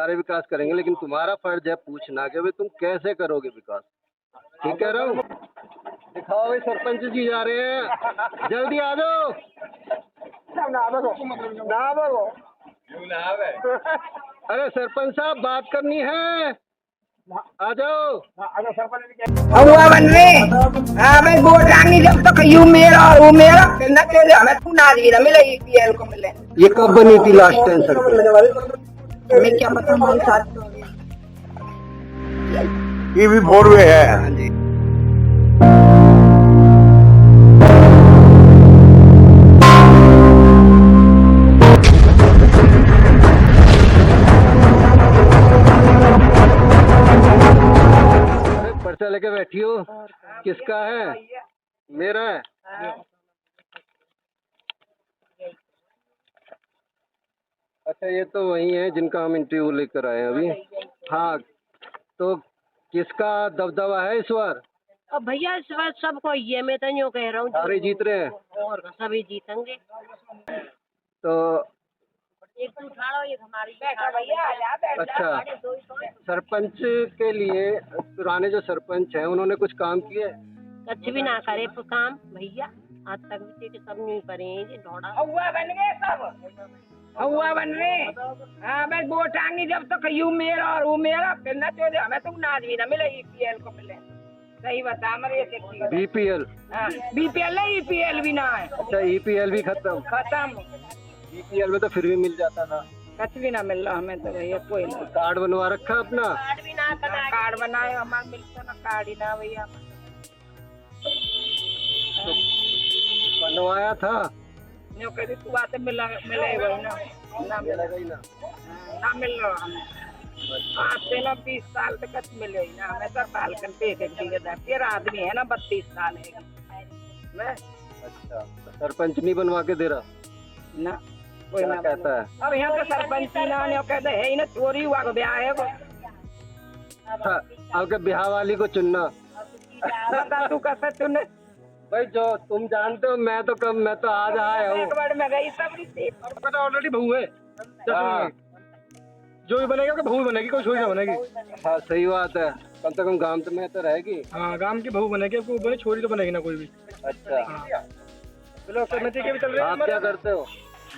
सारे विकास करेंगे, लेकिन तुम्हारा फर्ज है पूछना कि भाई तुम कैसे करोगे विकास। ठीक कह रहा हूँ? दिखाओ भाई, सरपंच जी जा रहे हैं, जल्दी आ जाओ। अरे सरपंच साहब बात करनी है, आ जाओ। हुआ बन रहे हमें वोट आनी जब तक यू मेरा और वो मेरा फिर न चले हमें तू ना जी ना मिले ईपीएल को मिले। ये कब बनी थी लास्ट टाइम सरपंच? मैं क्या पता हमारे साथ ये भी फोरवे है। हाँ जी। पर्चा लेके बैठी हो, किसका है? मेरा है। अच्छा, ये तो वही है जिनका हम इंटरव्यू लेकर आए हैं अभी। हाँ, तो किसका दबदबा है इस बार? अब भैया इस बार सबको ये मैं तो यूँ कह रहा हूँ सारे जीत रहे हैं और सभी जीतेंगे। तो। एक तू उठाओ, एक हमारी भैया। अच्छा, सरपंच के लिए पुराने जो सरपंच हैं उन्होंने कुछ काम किए? कुछ भी ना करे तो काम भैया, आज तक भी के सब नहीं करे ढोड़ा। हुआ बन गए सब हुआ बन रहे हमें वोट आनी जब तक यू मेरा और वो मेरा फिर न चले हमें तू ना जी ना मिले ईपीएल को मिले। सही बता हमारे बीपीएल? बीपीएल है ईपीएल भी ना है। अच्छा, ईपीएल भी खत्म? बीपीएल में तो फिर भी मिल जाता था। कुछ भी ना मिल रहा हमें तो भैया कोई ना। कार्ड बनवा रखा अपना? कार्ड भी ना बना, कार्ड बनाए हमारा मिलता ना कार्ड ही ना भैया। तो बनवाया था? न्यू कह तू बात मिला मिले वही ना मिलेगा ही ना। ना मिल रहा हमें आज से ना 20 साल तक कुछ मिले ही ना हमें। सब साल करते तेरा आदमी है ना 32 साल है मैं। अच्छा, तो सरपंच नहीं बनवा के दे रहा ना कोई ना कहता है? अब यहाँ तो सरपंच ना कहते है ही ना चोरी हुआ को ब्याह है को। अच्छा, आपके ब्याह वाली को चुनना। बता तू कैसे चुने भाई, जो तुम जानते हो, मैं तो आज आया हूँ। एक बार में गई सब ऑलरेडी बहू है। जो भी बनेगा उसकी बहू बनेगी, कोई छोरी ना बनेगी। हाँ, सही बात है, कम से कम गांव में तो रहेगी। हाँ, गांव की बहू बनेगी, कोई बने छोरी तो बनेगी ना कोई भी। अच्छा, चलो समिति के भी चल रहे हैं। आप क्या करते हो?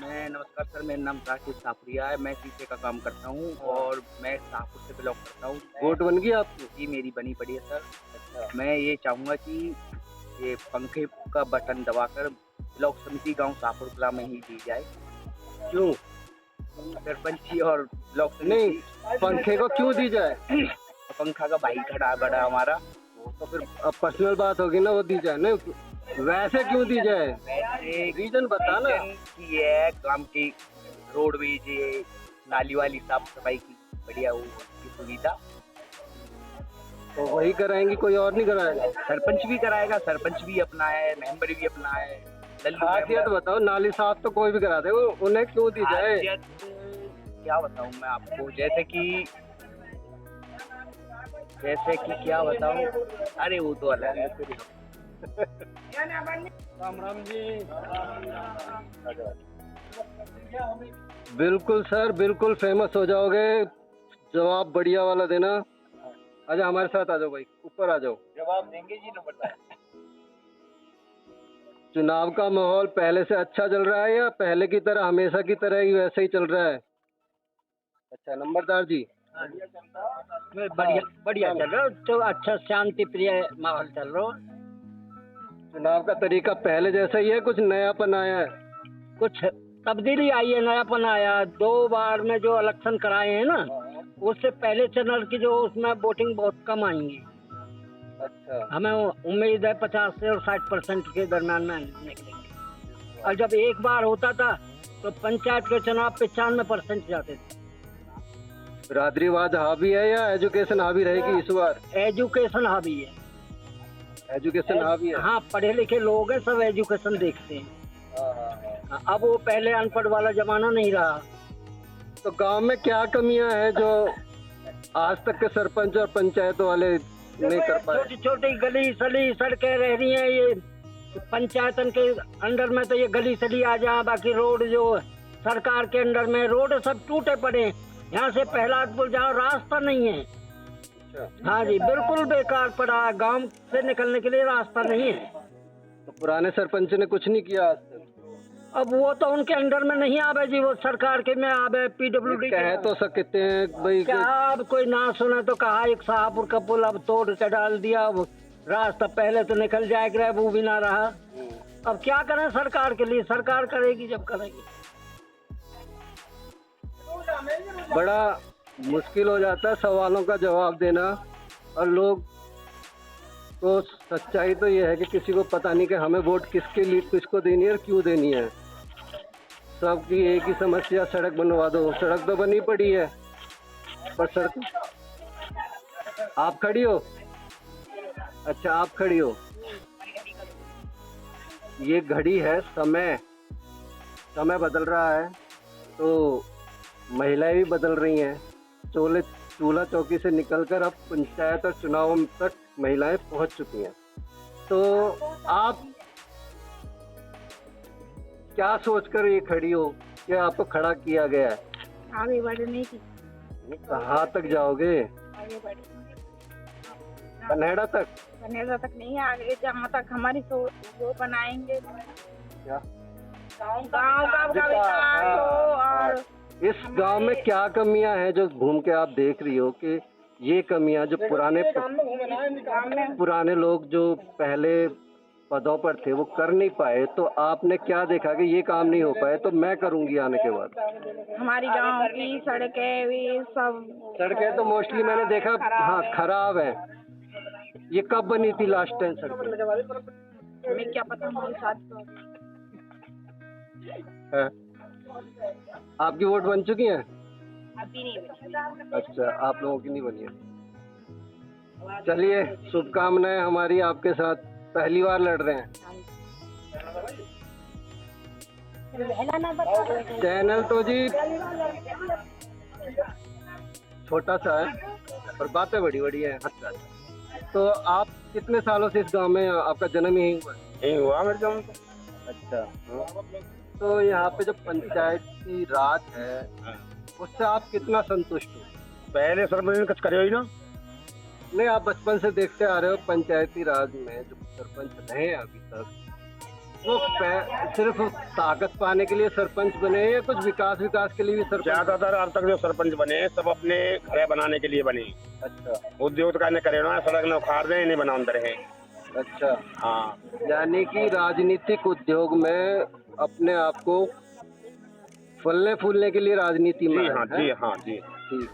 मैं नमस्कार सर, मेरा नाम राकेश साफरिया है। मैं शीशे का काम करता हूँ और मैं शाहपुर से बिलोंग करता हूँ। वोट बन गई आपकी? जी मेरी बनी पड़ी है सर। अच्छा, मैं ये चाहूँगा कि ये पंखे का बटन दबाकर ब्लॉक समिति गांव शाहपुर कला में ही दी जाए। क्यों? सरपंची और ब्लॉक नहीं, पंखे को क्यों दी जाए? पंखा का भाई खड़ा है बड़ा हमारा। तो फिर अब पर्सनल बात होगी ना, वो दी जाए ना, वैसे क्यों दी जाए? रीजन बता ना। कि ये काम की रोडवेज नाली वाली साफ सफाई की बढ़िया वो की सुविधा तो वही कराएंगी, कोई और नहीं कराएगा? सरपंच भी कराएगा। सरपंच भी अपना है, मेंबर भी अपना है। खासियत बताओ, नाली साफ तो कोई भी करा दे, उन्हें क्यों दी जाए? क्या बताऊं मैं आपको, जैसे कि क्या बताऊं, अरे वो तो अलग है। राम राम जी। बिल्कुल सर, बिल्कुल फेमस हो जाओगे। जवाब बढ़िया वाला देना। आजा हमारे साथ आ जाओ भाई, ऊपर आ जाओ। जवाब देंगे जी, नंबर। चुनाव का माहौल पहले से अच्छा चल रहा है या पहले की तरह हमेशा की तरह ही वैसे ही चल रहा है? अच्छा, नंबरदार जी। बढ़िया चल रहा तो अच्छा शांति प्रिय माहौल चल रहा। चुनाव का तरीका पहले जैसा ही है, कुछ नयापन आया है? कुछ तब्दीली आई है, नयापन आया। 2 बार में जो इलेक्शन कराए हैं ना, उससे पहले चैनल की जो उसमें वोटिंग बहुत कम आएंगी। अच्छा, हमें उम्मीद है 50 से और 60% के दरम्यान में निकलेंगे। और जब एक बार होता था तो पंचायत के चुनाव 95% जाते थे। बिरादरीवाद हावी है या एजुकेशन हावी रहेगी इस बार? एजुकेशन हावी है। एजुकेशन हावी है? हाँ, पढ़े लिखे लोग हैं, सब एजुकेशन देखते हैं। अब वो पहले अनपढ़ वाला जमाना नहीं रहा। तो गांव में क्या कमियां हैं जो आज तक के सरपंच और पंचायत वाले नहीं कर पाए? छोटी छोटी गली सली सड़कें रह रही हैं। ये पंचायतन के अंडर में तो ये गली सली आ जाए, बाकी रोड जो सरकार के अंडर में रोड सब टूटे पड़े। यहाँ से पहला पुल जाओ, रास्ता नहीं है। हाँ जी, बिल्कुल बेकार पड़ा है, गांव से निकलने के लिए रास्ता नहीं है। तो पुराने सरपंच ने कुछ नहीं किया आज तक? अब वो तो उनके अंडर में नहीं आवे जी, वो सरकार के में आवे, PWD कह तो सकते हैं भाई क्या अब कोई ना सुने तो कहा एक शाहपुर का पुल अब तोड़ के डाल दिया, अब रास्ता पहले तो निकल जाएगा, वो भी ना रहा। अब क्या करें सरकार के लिए, सरकार करेगी जब करेगी। बड़ा मुश्किल हो जाता है सवालों का जवाब देना, और लोग तो सच्चाई तो ये है कि किसी को पता नहीं कि हमें वोट किसके लिए, किसको देनी है और क्यों देनी है। सबकी एक ही समस्या, सड़क बनवा दो। सड़क तो बनी पड़ी है, पर सड़क आप खड़ी हो? अच्छा, आप खड़ी हो। ये घड़ी है, समय बदल रहा है, तो महिलाएं भी बदल रही हैं। चूल्हा चौकी से निकलकर अब पंचायत और चुनाव तक महिलाएं पहुंच चुकी हैं। तो आप क्या सोचकर ये खड़ी हो कि आपको खड़ा किया गया है? आगे बढ़ने की। कहाँ तक जाओगे? आगे बढ़ेंगे, कन्हेड़ा तक? कन्हेड़ा तक नहीं, आगे जहाँ तक हमारी वो बनाएंगे, क्या गाँव का विकास हो। और इस गांव में क्या कमियां हैं जो घूम के आप देख रही हो कि ये कमियां जो पुराने लोग जो पहले पदों पर थे वो कर नहीं पाए, तो आपने क्या देखा कि ये काम नहीं हो पाए तो मैं करूंगी आने के बाद? हमारी गांव की सड़कें भी सब, सड़कें तो मोस्टली मैंने देखा हाँ खराब है। ये कब बनी थी लास्ट टाइम सड़कें? हमें क्या पता, हमारे साथ तो है। आपकी वोट बन चुकी हैं? अभी नहीं बनी। अच्छा, आप लोगों की नहीं बनी है। चलिए, शुभकामनाएं हमारी आपके साथ, पहली बार लड़ रहे हैं। चैनल तो जी छोटा सा है और बातें बड़ी बड़ी है। अच्छा, तो आप कितने सालों से इस गांव में, आपका जन्म यही हुआ है? यही हुआ मेरे जन्म। अच्छा, तो यहाँ पे जो पंचायती राज है उससे आप कितना संतुष्ट हो? पहले सरपंच ने कुछ करे ही ना। नहीं, आप बचपन से देखते आ रहे हो पंचायती राज में जो सरपंच रहे हैं अभी तक, वो सिर्फ ताकत पाने के लिए सरपंच बने या कुछ विकास के लिए भी सरपंच? ज्यादातर अब तक जो सरपंच बने हैं सब अपने घर बनाने के लिए बने। अच्छा, उद्योग का करे ना, सड़क न उखाड़ रहे, नहीं बना अंदर है। अच्छा, हाँ, यानी कि राजनीतिक उद्योग में अपने आप को फलने फूलने के लिए राजनीति में जी हाँ, है? जी हाँ, जी। ठीक।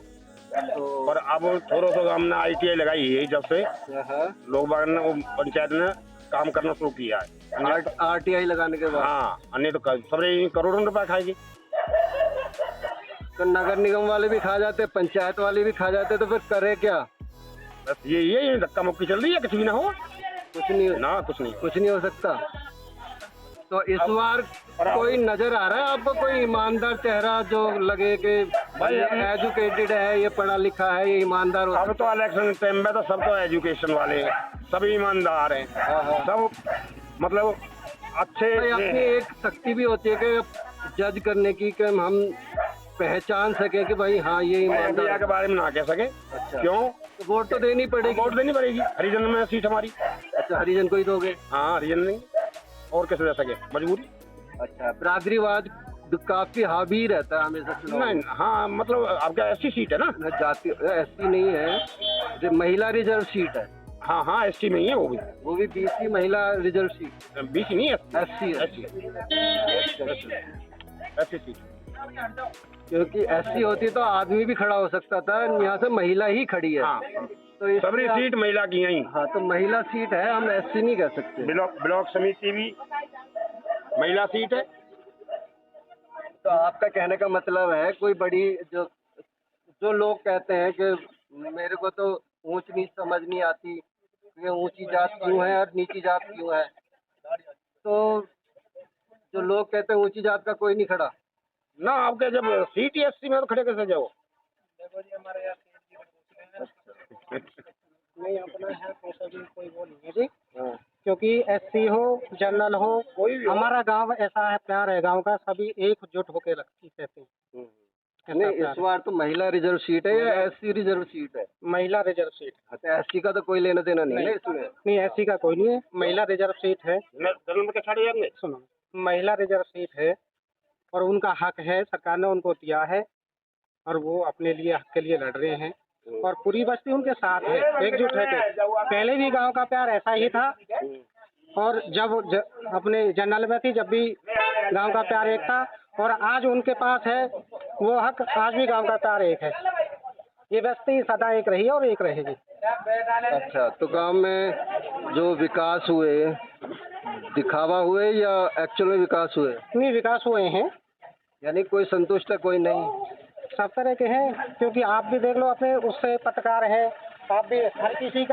तो और अब थोड़ा सा हमने ITI लगाई है, जब से लोग बाग ने, वो पंचायत ने काम करना शुरू किया है। RTI लगाने के बाद? हाँ, अन्य तो सबरे करोड़ों रुपए खाएगी। तो नगर निगम वाले भी खा जाते, पंचायत वाले भी खा जाते, तो फिर करे क्या? बस ये धक्का मुक्की चल रही है, कुछ भी ना हो। कुछ नहीं ना, कुछ नहीं हो सकता। तो इस बार कोई नजर आ रहा है आपको, कोई ईमानदार चेहरा जो लगे कि भाई एजुकेटेड है, ये पढ़ा लिखा है, ये ईमानदार होता? अब तो इलेक्शन टाइम में तो सब तो एजुकेशन वाले हैं, सभी ईमानदार हैं, सब मतलब अच्छे। भाई अपनी एक शक्ति भी होती है कि जज करने की, कि हम पहचान सके कि भाई हाँ ये ईमानदार के बारे में ना कह सके। अच्छा, क्यों? तो वोट तो देनी पड़ेगी। वोट देनी पड़ेगी, हरिजन में सीट हमारी। अच्छा, हरिजन को ही दोगे? हाँ, हरिजन नहीं, और कैसे दे सके, मजबूरी। अच्छा, बिरादरीवाद काफी हावी रहता है हमेशा चुनाव में। नहीं, हाँ, मतलब आपका SC सीट है ना? जाति SC नहीं है, जो महिला रिजर्व सीट है। हाँ हाँ, SC में ही है वो भी BC महिला रिजर्व सीट। BC नहीं है, SC सीट। क्योंकि SC होती तो आदमी भी खड़ा हो सकता था, यहाँ से महिला ही खड़ी है। हाँ, तो सबरी सीट महिला की यही। हाँ, तो महिला सीट है, हम SC नहीं कह सकते। ब्लॉक समिति भी महिला सीट है। तो आपका कहने का मतलब है कोई बड़ी जो लोग कहते हैं कि मेरे को तो ऊंच नीच समझ नहीं आती, ये ऊंची जात क्यों है और नीची जात क्यों है, तो जो लोग कहते हैं ऊंची जात का कोई नहीं खड़ा ना? आपके जब सीट ही SC में तो खड़े कैसे जाओ? नहीं, अपना है कोई वो नहीं है जी। क्योंकि SC हो, जनरल हो, कोई भी हो। हमारा गांव ऐसा है, प्यार है गांव का, सभी एकजुट होके रहते हैं। नहीं, इस बार तो महिला रिजर्व सीट है या एससी रिजर्व सीट है? महिला रिजर्व सीट। अच्छा, एससी का तो कोई लेना देना नहीं है इसमें। नहीं, एससी का कोई नहीं है, महिला रिजर्व सीट है। सुनो, महिला रिजर्व सीट है और उनका हक है, सरकार ने उनको दिया है और वो अपने लिए हक के लिए लड़ रहे हैं और पूरी बस्ती उनके साथ है, एकजुट है। पहले भी गांव का प्यार ऐसा ही था और जब अपने जनरल में थी, जब भी गांव का प्यार एक था और आज उनके पास है वो हक, आज भी गांव का प्यार एक है। ये बस्ती सदा एक रही है और एक रहेगी। अच्छा, तो गांव में जो विकास हुए, दिखावा हुए या एक्चुअल में विकास हुए? नहीं, विकास हुए हैं, यानी कोई संतुष्ट है कोई नहीं? सब तरह के हैं, क्योंकि आप भी देख लो, अपने उससे पत्रकार है, आप भी हर किसी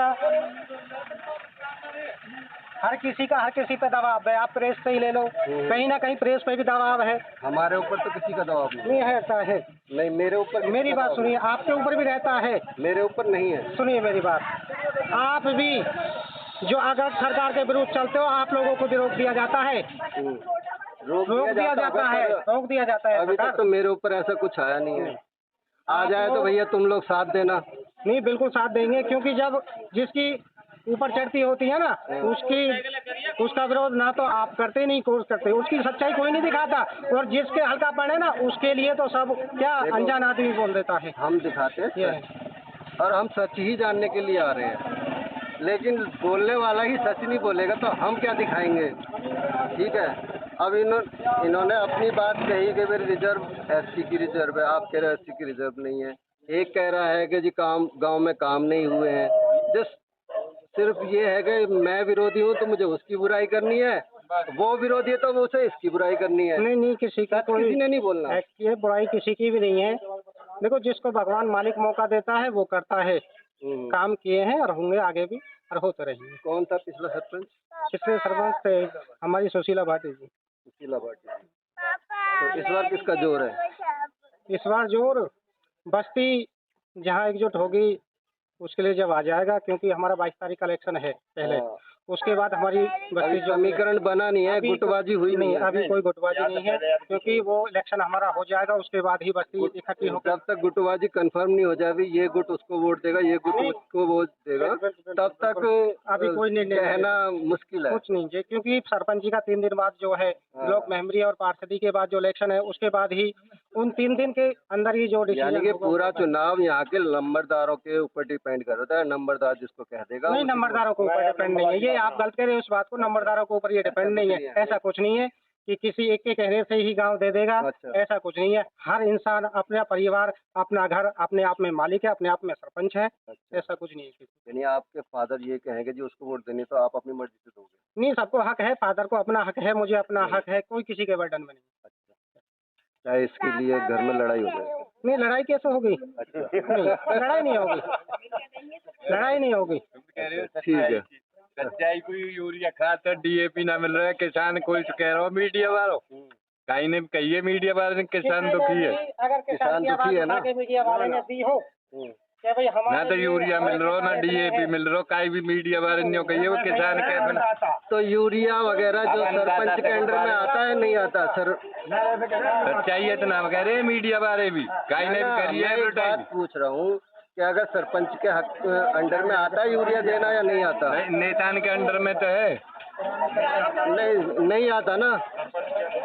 पे दबाव है। आप प्रेस से ही ले लो, कहीं ना कहीं प्रेस पे भी दबाव है। हमारे ऊपर तो किसी का दबाव नहीं है, ऐसा है नहीं। मेरे ऊपर, मेरी बात सुनिए, आपके ऊपर भी रहता है, मेरे ऊपर नहीं है। सुनिए मेरी बात, आप भी जो अगर सरकार के विरुद्ध चलते हो, आप लोगों को भी रोक दिया जाता है, रोक दिया जाता है। अभी तक तो मेरे ऊपर ऐसा कुछ आया नहीं है। आ जाए तो भैया तुम लोग साथ देना। नहीं, बिल्कुल साथ देंगे, क्योंकि जब जिसकी ऊपर चढ़ती होती है ना, उसका विरोध ना तो आप करते नहीं कोर्स करते, उसकी सच्चाई कोई नहीं दिखाता और जिसके हल्का पड़े ना उसके लिए तो सब क्या अनजान आदमी बोल देता है। हम दिखाते हैं और हम सच ही जानने के लिए आ रहे हैं, लेकिन बोलने वाला ही सच नहीं बोलेगा तो हम क्या दिखाएंगे? ठीक है, अब इन्होंने अपनी बात कही कि मेरी रिजर्व एससी की रिजर्व है, आप कह रहे हो एससी की रिजर्व नहीं है। एक कह रहा है कि जी गांव में काम नहीं हुए हैं। जस्ट सिर्फ ये है कि मैं विरोधी हूँ तो मुझे उसकी बुराई करनी है, वो विरोधी है तो उसे इसकी बुराई करनी है। नहीं, किसी ने नहीं बोलना। ये बुराई किसी की भी नहीं है। देखो, जिसको भगवान मालिक मौका देता है वो करता है। काम किए हैं और होंगे, आगे भी और होते रहेंगे। कौन था पिछला सरपंच? पिछले सरपंच थे हमारी सुशीला भाटी जी। सुशीला भाटी। तो इस बार किसका जोर है? इस बार जोर बस्ती जहाँ एकजुट होगी उसके लिए जब आ जाएगा, क्योंकि हमारा 22 तारीख का इलेक्शन है पहले, उसके बाद हमारी बस्ती जो समीकरण बना नहीं है, गुटबाजी हुई नहीं है। अभी कोई गुटबाजी नहीं है, क्योंकि वो इलेक्शन हमारा हो जाएगा, उसके बाद ही बस्ती इकट्ठी होगी। जब तक गुटबाजी कंफर्म नहीं हो जाए, ये गुट उसको वोट देगा, ये गुट उसको वोट देगा, तब तक अभी कोई निर्णय कहना मुश्किल है। कुछ नहीं है, क्योंकि सरपंच जी का 3 दिन बाद जो है ब्लॉक मेमोरी और पार्षदी के बाद जो इलेक्शन है, उसके बाद ही उन 3 दिन के अंदर ही जो यानी कि पूरा चुनाव यहाँ के नंबरदारों के ऊपर डिपेंड करता है। नंबरदार जिसको कह देगा। नहीं, नंबरदारों के ऊपर डिपेंड नहीं है, ये आप गलत कह रहे हो इस बात को। नंबरदारों के ऊपर ये डिपेंड नहीं है, ऐसा कुछ नहीं है कि किसी एक के कहने से ही गांव दे देगा। ऐसा कुछ नहीं है। हर इंसान अपना परिवार, अपना घर अपने आप में मालिक है, अपने आप में सरपंच है। ऐसा कुछ नहीं है। यानी आपके फादर ये कहेंगे जी उसको वोट देनी तो आप अपनी मर्जी से दोगे? नहीं, सबको हक है, फादर को अपना हक है, मुझे अपना हक है, कोई किसी के बर्डन में नहीं। चाहे इसके लिए घर में लड़ाई हो जाए? नहीं, लड़ाई कैसे होगी? नहीं, लड़ाई नहीं होगी, लड़ाई नहीं होगी। ठीक है। सच्चाई कोई यूरिया खाद तो डीएपी ना मिल रहा है, किसान कोई तो कह रहा हो मीडिया वालों, कहीं ने कहिए मीडिया वाले ने किसान दुखी है। अगर किसान दुखी है ना, मीडिया वाले ने दी हो भाई ना तो यूरिया मिल रहा हो ना डीएपी मिल रहा हो, कहीं भी मीडिया वाले ने कहिए वो किसान के। तो यूरिया वगैरह जो सरपंच के अंडर में आता है नहीं आता सर? सच्चाई है तो ना कह रहे मीडिया वाले भी, कहीं ने भी करिए। पूछ रहा हूँ कि अगर सरपंच के हक अंडर में आता है यूरिया देना या नहीं आता? नेतान के अंडर में तो है। नहीं आता ना,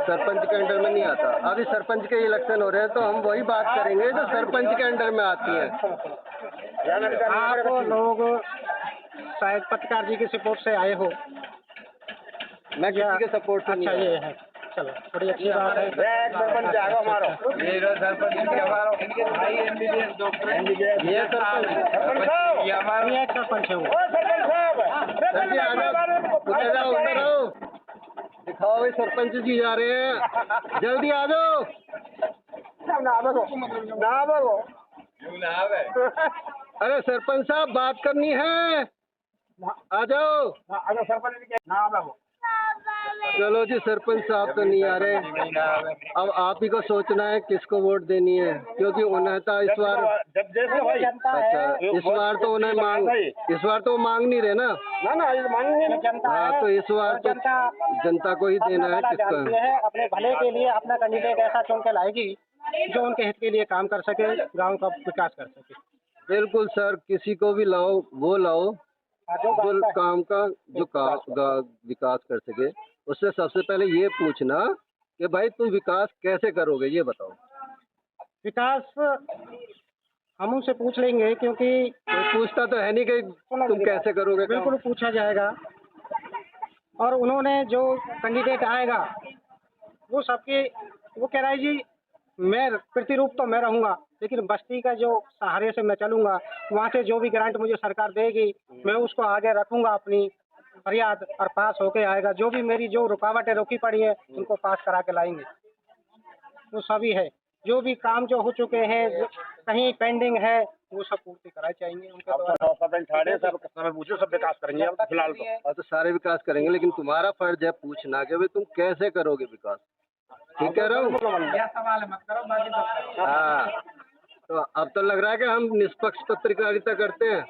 सरपंच के अंडर में नहीं आता। अभी सरपंच के इलेक्शन हो रहे हैं तो हम वही बात करेंगे जो सरपंच के अंडर में आती है। आप लोग शायद पत्रकार जी के सपोर्ट से आए हो। मैं किसी के सपोर्ट से नहीं आया। ये है, चलो बड़ी अच्छी बात है। सरपंच जाएगा हमारा, ये सरपंच हमारा ये सरपंच है वो। दिखाओ भाई, सरपंच जी जा रहे हैं, जल्दी आ जाओ। अरे सरपंच साहब बात करनी है, आ जाओ। चलो जी, सरपंच साहब तो नहीं आ रहे, अब आप ही को सोचना है किसको वोट देनी है, क्योंकि उन्हें तो इस बार अच्छा इस बार तो उन्हें इस बार तो मांग नहीं रहे ना। हाँ, तो इस बार तो जनता को ही देना है। किसको? अपने भले के लिए अपना कैंडिडेट ऐसा चुन के लाएगी जो उनके हित के लिए काम कर सके, गांव का विकास कर सके। बिल्कुल सर, किसी को भी लाओ, वो लाओ जो काम का विकास कर सके। उससे सबसे पहले ये पूछना कि भाई तुम विकास कैसे करोगे, ये बताओ। विकास हम उनसे पूछ लेंगे, क्योंकि कोई पूछता तो है नहीं कि तुम कैसे करोगे काम। बिल्कुल पूछा जाएगा, और उन्होंने जो कैंडिडेट आएगा वो सबके, वो कह रहा है जी मैं प्रतिरूप तो मैं रहूंगा, लेकिन बस्ती का जो सहारे से मैं चलूंगा, वहाँ से जो भी ग्रांट मुझे सरकार देगी मैं उसको आगे रखूंगा अपनी फरियाद, और पास होके आएगा। जो भी मेरी जो रुकावटें रोकी पड़ी है उनको पास करा के लाएंगे। वो सभी है, जो भी काम जो हो चुके हैं, कहीं पेंडिंग है, वो सब पूर्ति कराई चाहिए उनके द्वारा। सब पूछो, सब विकास करेंगे अब फिलहाल तो सारे विकास करेंगे, लेकिन तुम्हारा फर्ज है पूछना कि भाई तुम कैसे करोगे विकास। ठीक कह रहे हो? सवाल मत करो, बाकी सब करो। हाँ, तो अब तो लग रहा है कि हम निष्पक्ष पत्रकारिता करते हैं।